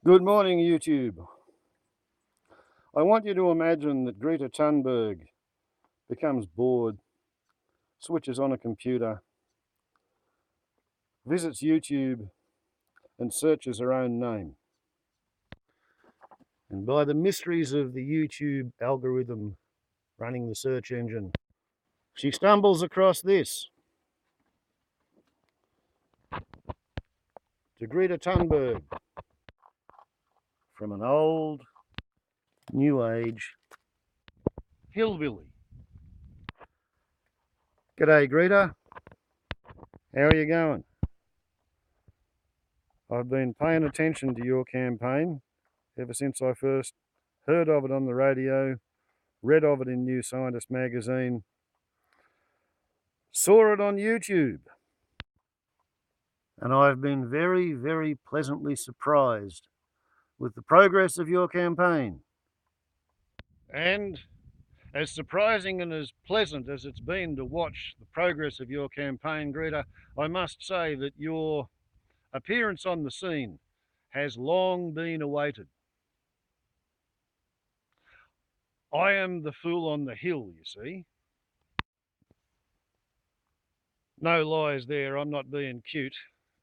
Good morning, YouTube. I want you to imagine that Greta Thunberg becomes bored, switches on a computer, visits YouTube and searches her own name. And by the mysteries of the YouTube algorithm running the search engine, she stumbles across this. To Greta Thunberg, from an old, new age hillbilly. G'day, Greta. How are you going? I've been paying attention to your campaign ever since I first heard of it on the radio, read of it in New Scientist magazine, saw it on YouTube, and I've been very, very pleasantly surprised with the progress of your campaign. And as surprising and as pleasant as it's been to watch the progress of your campaign, Greta, I must say that your appearance on the scene has long been awaited. I am the fool on the hill, you see. No lies there, I'm not being cute.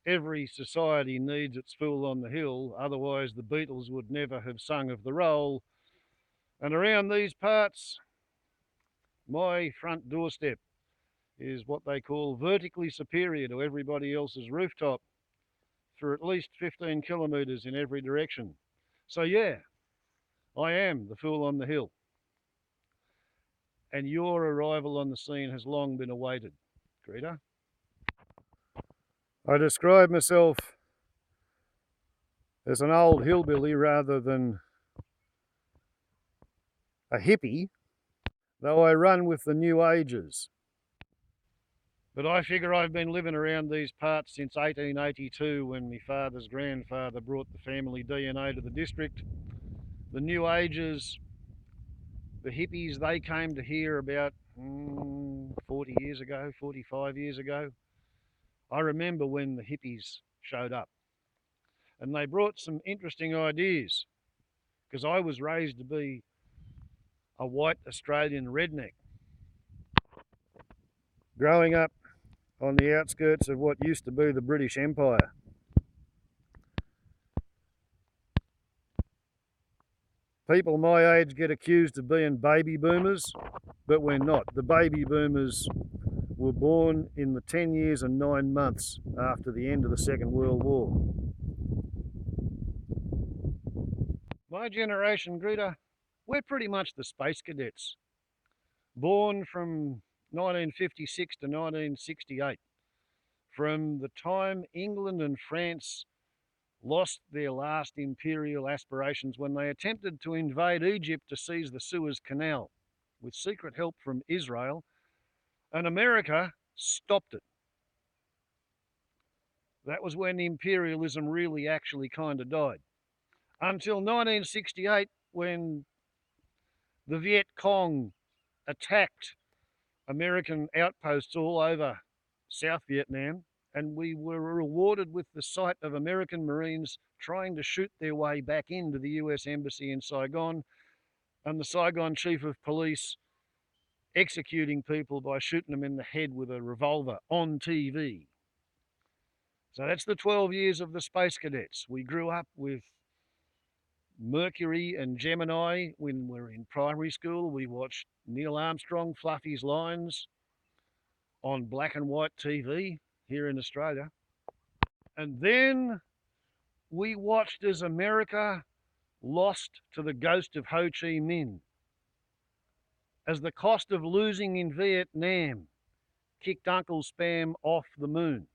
Every society needs its fool on the hill, otherwise the Beatles would never have sung of the roll. And around these parts, my front doorstep is what they call vertically superior to everybody else's rooftop for at least 15 kilometres in every direction. So yeah, I am the fool on the hill. And your arrival on the scene has long been awaited, Greta. I describe myself as an old hillbilly rather than a hippie, though I run with the new ages. But I figure I've been living around these parts since 1882, when my father's grandfather brought the family DNA to the district. The new ages, the hippies, they came to here about 40 years ago, 45 years ago. I remember when the hippies showed up. And they brought some interesting ideas, because I was raised to be a white Australian redneck, growing up on the outskirts of what used to be the British Empire. People my age get accused of being baby boomers, but we're not. The baby boomers were born in the 10 years and 9 months after the end of the Second World War. My generation, Greta, we're pretty much the space cadets, born from 1956 to 1968. From the time England and France lost their last imperial aspirations when they attempted to invade Egypt to seize the Suez Canal with secret help from Israel, and America stopped it. That was when imperialism really actually kind of died. Until 1968, when the Viet Cong attacked American outposts all over South Vietnam, and we were rewarded with the sight of American Marines trying to shoot their way back into the US Embassy in Saigon, and the Saigon Chief of Police executing people by shooting them in the head with a revolver on TV. So that's the 12 years of the Space Cadets. We grew up with Mercury and Gemini when we were in primary school. We watched Neil Armstrong, Fluffy's Lines on black and white TV here in Australia. And then we watched as America lost to the ghost of Ho Chi Minh, as the cost of losing in Vietnam kicked Uncle Spam off the moon.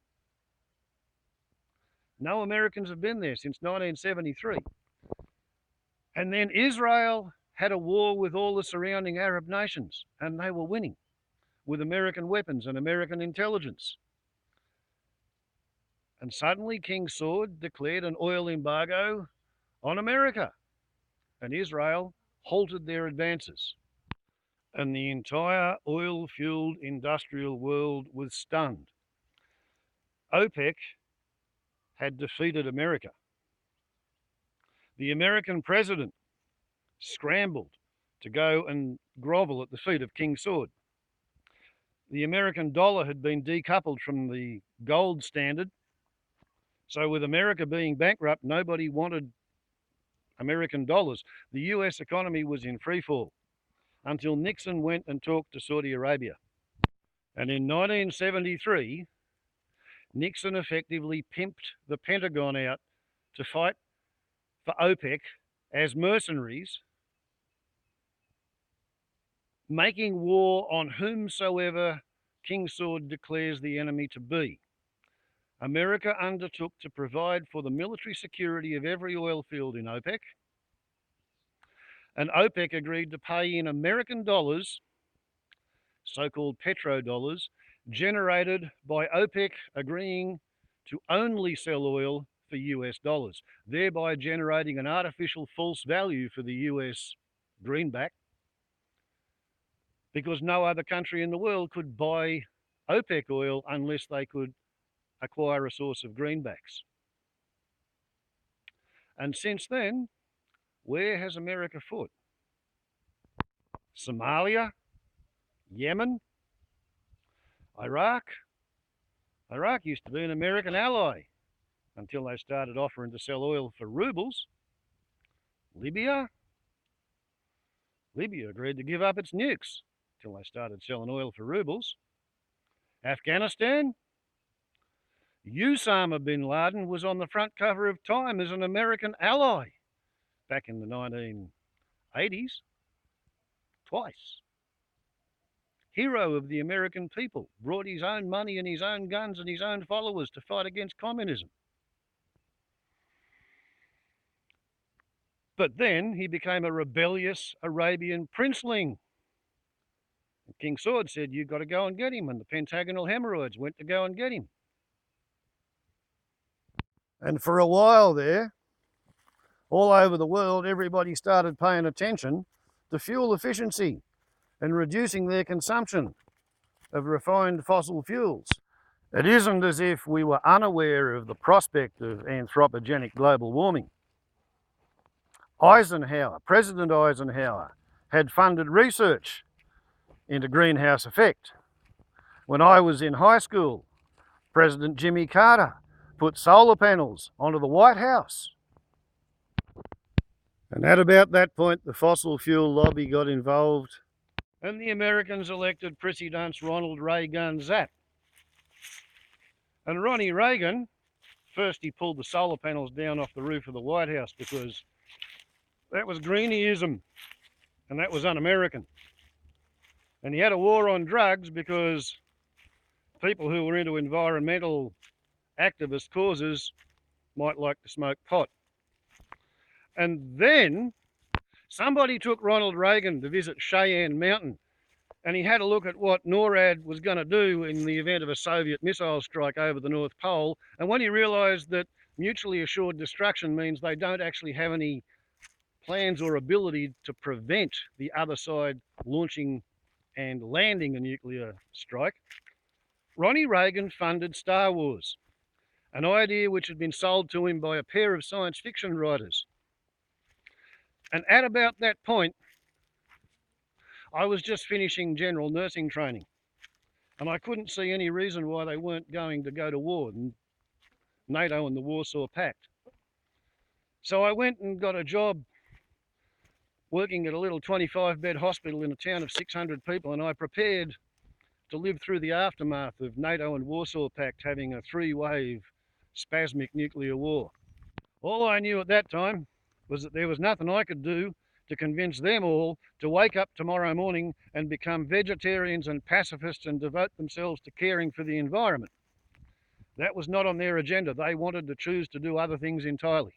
No Americans have been there since 1973. And then Israel had a war with all the surrounding Arab nations, and they were winning with American weapons and American intelligence. And suddenly King Saud declared an oil embargo on America, and Israel halted their advances. And the entire oil-fueled industrial world was stunned. OPEC had defeated America. The American president scrambled to go and grovel at the feet of King Sword. The American dollar had been decoupled from the gold standard. So with America being bankrupt, nobody wanted American dollars. The US economy was in freefall until Nixon went and talked to Saudi Arabia. And in 1973, Nixon effectively pimped the Pentagon out to fight for OPEC as mercenaries, making war on whomsoever King Sword declares the enemy to be. America undertook to provide for the military security of every oil field in OPEC, and OPEC agreed to pay in American dollars, so-called petrodollars, generated by OPEC agreeing to only sell oil for US dollars, thereby generating an artificial false value for the US greenback, because no other country in the world could buy OPEC oil unless they could acquire a source of greenbacks. And since then, where has America fought? Somalia, Yemen, Iraq. Iraq used to be an American ally until they started offering to sell oil for rubles. Libya agreed to give up its nukes until they started selling oil for rubles. Afghanistan, Osama bin Laden was on the front cover of Time as an American ally back in the 1980s, twice. Hero of the American people, brought his own money and his own guns and his own followers to fight against communism. But then he became a rebellious Arabian princeling. And King Sword said, "You've got to go and get him," and the pentagonal hemorrhoids went to go and get him. And for a while there, all over the world, everybody started paying attention to fuel efficiency and reducing their consumption of refined fossil fuels. It isn't as if we were unaware of the prospect of anthropogenic global warming. President Eisenhower, had funded research into greenhouse effect. When I was in high school, President Jimmy Carter put solar panels onto the White House. And at about that point, the fossil fuel lobby got involved, and the Americans elected prissy dunce Ronald Reagan Zap. And Ronnie Reagan, first he pulled the solar panels down off the roof of the White House because that was greenieism, and that was un-American. And he had a war on drugs because people who were into environmental activist causes might like to smoke pot. And then somebody took Ronald Reagan to visit Cheyenne Mountain, and he had a look at what NORAD was going to do in the event of a Soviet missile strike over the North Pole. And when he realized that mutually assured destruction means they don't actually have any plans or ability to prevent the other side launching and landing a nuclear strike, Ronnie Reagan funded Star Wars, an idea which had been sold to him by a pair of science fiction writers. And at about that point, I was just finishing general nursing training, and I couldn't see any reason why they weren't going to go to war, NATO and the Warsaw Pact. So I went and got a job working at a little 25-bed hospital in a town of 600 people, and I prepared to live through the aftermath of NATO and Warsaw Pact having a three-wave spasmic nuclear war. All I knew at that time was that there was nothing I could do to convince them all to wake up tomorrow morning and become vegetarians and pacifists and devote themselves to caring for the environment. That was not on their agenda. They wanted to choose to do other things entirely.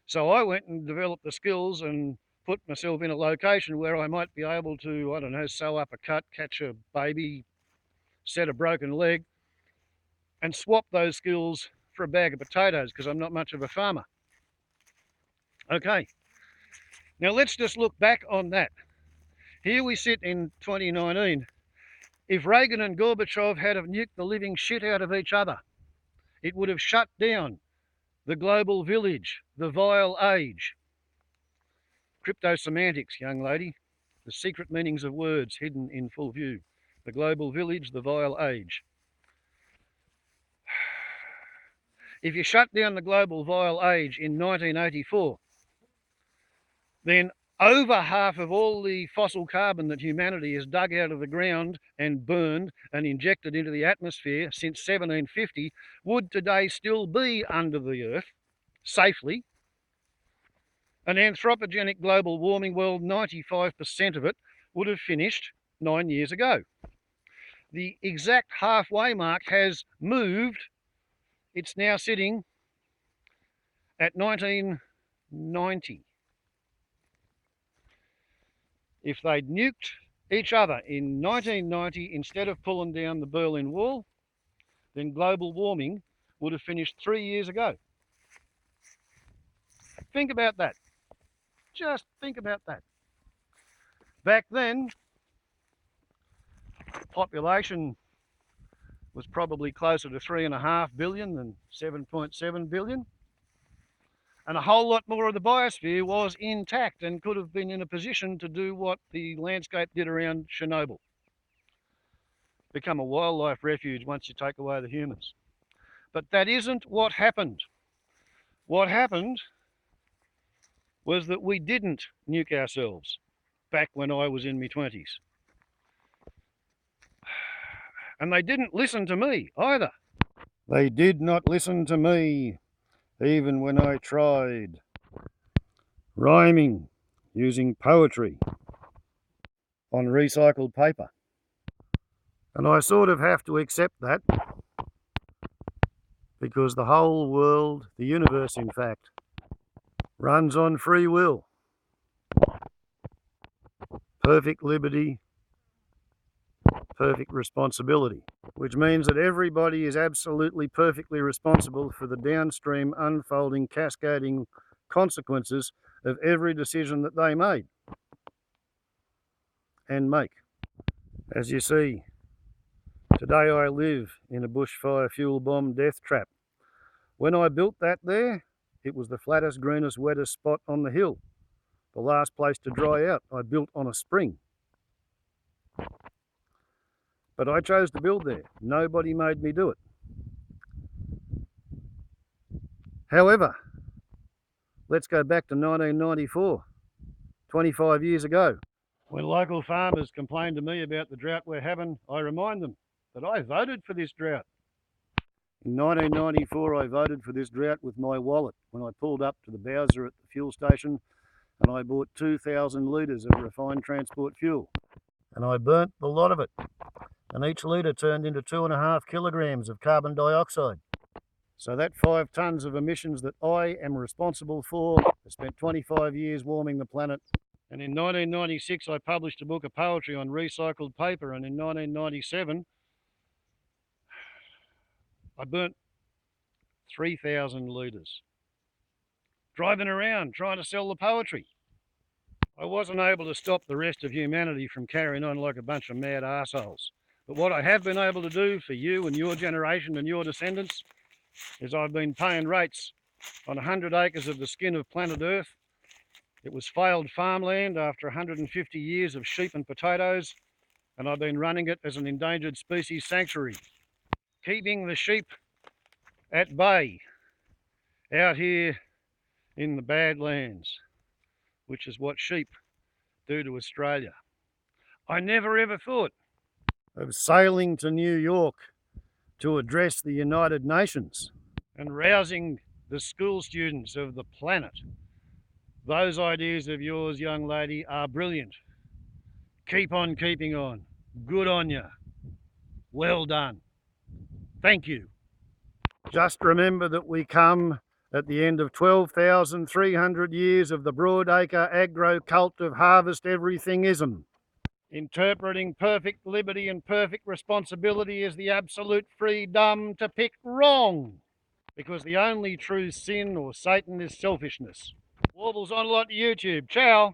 So I went and developed the skills and put myself in a location where I might be able to, I don't know, sew up a cut, catch a baby, set a broken leg, and swap those skills for a bag of potatoes because I'm not much of a farmer. Okay, now let's just look back on that. Here we sit in 2019. If Reagan and Gorbachev had have nuked the living shit out of each other, it would have shut down the global village, the vile age. Cryptosemantics, young lady, the secret meanings of words hidden in full view. The global village, the vile age. If you shut down the global vile age in 1984, then over half of all the fossil carbon that humanity has dug out of the ground and burned and injected into the atmosphere since 1750 would today still be under the earth safely. An anthropogenic global warming world, 95% of it would have finished 9 years ago. The exact halfway mark has moved. It's now sitting at 1990. If they'd nuked each other in 1990 instead of pulling down the Berlin Wall, then global warming would have finished 3 years ago. Think about that. Just think about that. Back then, population was probably closer to 3.5 billion than 7.7 billion. And a whole lot more of the biosphere was intact and could have been in a position to do what the landscape did around Chernobyl. Become a wildlife refuge once you take away the humans. But that isn't what happened. What happened was that we didn't nuke ourselves back when I was in my 20s. And they didn't listen to me either. They did not listen to me, even when I tried rhyming using poetry on recycled paper. And I sort of have to accept that, because the whole world, the universe in fact, runs on free will. Perfect liberty, perfect responsibility, which means that everybody is absolutely perfectly responsible for the downstream unfolding cascading consequences of every decision that they made and make. As you see, today I live in a bushfire fuel bomb death trap. When I built that there, it was the flattest, greenest, wettest spot on the hill. The last place to dry out. I built on a spring. But I chose to build there. Nobody made me do it. However, let's go back to 1994, 25 years ago. When local farmers complain to me about the drought we're having, I remind them that I voted for this drought. In 1994, I voted for this drought with my wallet when I pulled up to the Bowser at the fuel station and I bought 2,000 litres of refined transport fuel. And I burnt the lot of it. And each litre turned into 2.5 kilograms of carbon dioxide. So that 5 tonnes of emissions that I am responsible for, I spent 25 years warming the planet. And in 1996, I published a book of poetry on recycled paper. And in 1997, I burnt 3,000 litres. Driving around, trying to sell the poetry. I wasn't able to stop the rest of humanity from carrying on like a bunch of mad arseholes. But what I have been able to do for you and your generation and your descendants is I've been paying rates on 100 acres of the skin of planet Earth. It was failed farmland after 150 years of sheep and potatoes, and I've been running it as an endangered species sanctuary, keeping the sheep at bay out here in the Badlands, which is what sheep do to Australia. I never ever thought of sailing to New York to address the United Nations and rousing the school students of the planet. Those ideas of yours, young lady, are brilliant. Keep on keeping on. Good on you. Well done. Thank you. Just remember that we come at the end of 12,300 years of the broadacre aggro cult of harvest everythingism. Interpreting perfect liberty and perfect responsibility as the absolute freedom to pick wrong. Because the only true sin or Satan is selfishness. Warbles on a lot to YouTube. Ciao.